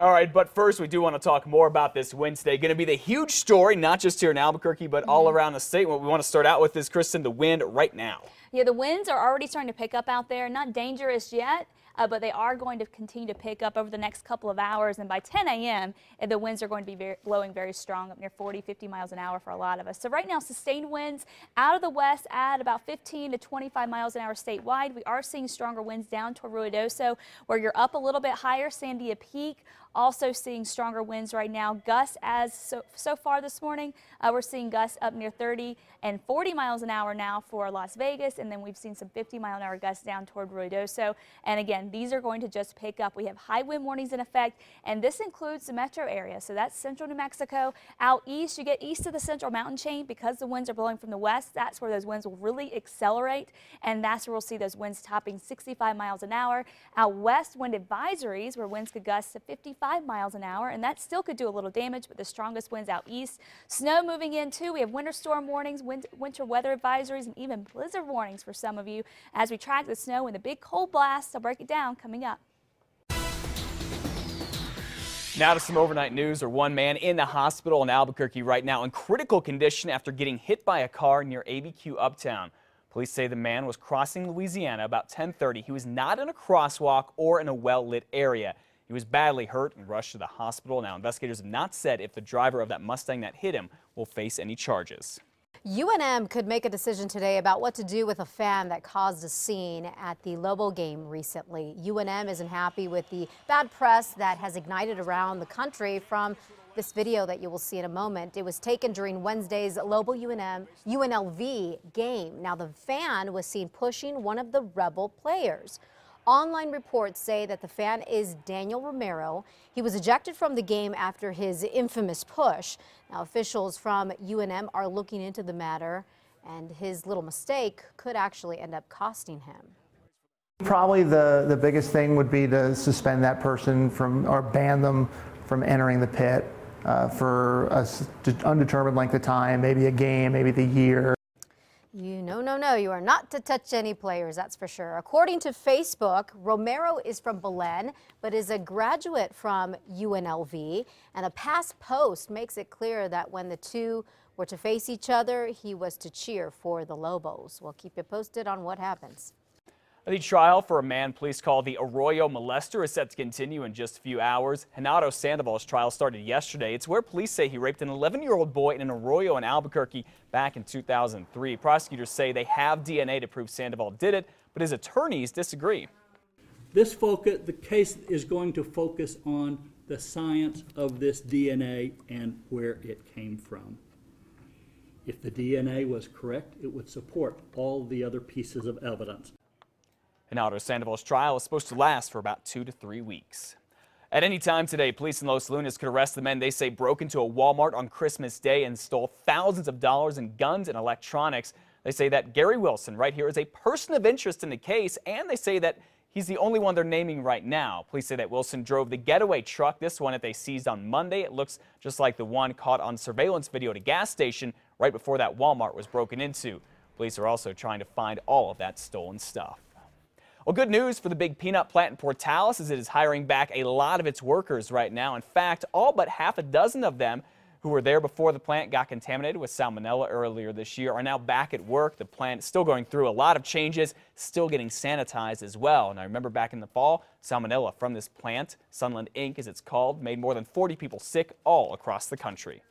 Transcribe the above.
All right, but first we do want to talk more about this Wednesday. Going to be the huge story, not just here in Albuquerque, but all around the state. What we want to start out with is, Kristen, the wind right now. Yeah, the winds are already starting to pick up out there. Not dangerous yet, but they are going to continue to pick up over the next couple of hours. And by 10 a.m., the winds are going to be blowing very strong, up near 40, 50 miles an hour for a lot of us. So right now, sustained winds out of the west at about 15 to 25 miles an hour statewide. We are seeing stronger winds down toward Ruidoso, where you're up a little bit higher. Sandia Peak, also seeing stronger winds right now. Gusts so far this morning, we're seeing gusts up near 30 and 40 miles an hour now for Las Vegas, and then we've seen some 50-mile-an-hour gusts down toward Ruidoso. And again, these are going to just pick up. We have high wind warnings in effect, and this includes the metro area. So that's central New Mexico. Out east, you get east of the central mountain chain, because the winds are blowing from the west. That's where those winds will really accelerate, and that's where we'll see those winds topping 65 miles an hour. Out west, wind advisories, where winds could gust to 55 miles an hour, and that still could do a little damage, but the strongest winds out east. Snow moving in too. We have winter storm warnings, winter weather advisories, and even blizzard warnings for some of you as we track the snow and the big cold blasts. I'll break it down coming up. Now to some overnight news. One man in the hospital in Albuquerque right now in critical condition after getting hit by a car near ABQ Uptown. Police say the man was crossing Louisiana about 10:30. He was not in a crosswalk or in a well-lit area. He was badly hurt and rushed to the hospital. Now, investigators have not said if the driver of that Mustang that hit him will face any charges. UNM could make a decision today about what to do with a fan that caused a scene at the Lobo game recently. UNM isn't happy with the bad press that has ignited around the country from this video that you will see in a moment. It was taken during Wednesday's Lobo UNLV game. Now, the fan was seen pushing one of the Rebel players. Online reports say that the fan is Daniel Romero. He was ejected from the game after his infamous push. Now, officials from UNM are looking into the matter, and his little mistake could actually end up costing him. Probably the biggest thing would be to suspend that person from, or ban them from entering the pit for an undetermined length of time, maybe a game, maybe the year. No, you are not to touch any players, that's for sure. According to Facebook, Romero is from Belen, but is a graduate from UNLV, and a past post makes it clear that when the two were to face each other, he was to cheer for the Lobos. We'll keep you posted on what happens. The trial for a man police call the Arroyo molester is set to continue in just a few hours. Renato Sandoval's trial started yesterday. It's where police say he raped an 11-year-old boy in an Arroyo in Albuquerque back in 2003. Prosecutors say they have DNA to prove Sandoval did it, but his attorneys disagree. The case is going to focus on the science of this DNA and where it came from. If the DNA was correct, it would support all the other pieces of evidence. Renato Sandoval's trial is supposed to last for about 2 to 3 weeks. At any time today, police in Los Lunas could arrest the men they say broke into a Walmart on Christmas Day and stole thousands of dollars in guns and electronics. They say that Gary Wilson right here is a person of interest in the case, and they say that he's the only one they're naming right now. Police say that Wilson drove the getaway truck, this one that they seized on Monday. It looks just like the one caught on surveillance video at a gas station right before that Walmart was broken into. Police are also trying to find all of that stolen stuff. Well, good news for the big peanut plant in Portales as it is hiring back a lot of its workers right now. In fact, all but half a dozen of them who were there before the plant got contaminated with salmonella earlier this year are now back at work. The plant is still going through a lot of changes, still getting sanitized as well. And I remember back in the fall, salmonella from this plant, Sunland Inc. as it's called, made more than 40 people sick all across the country.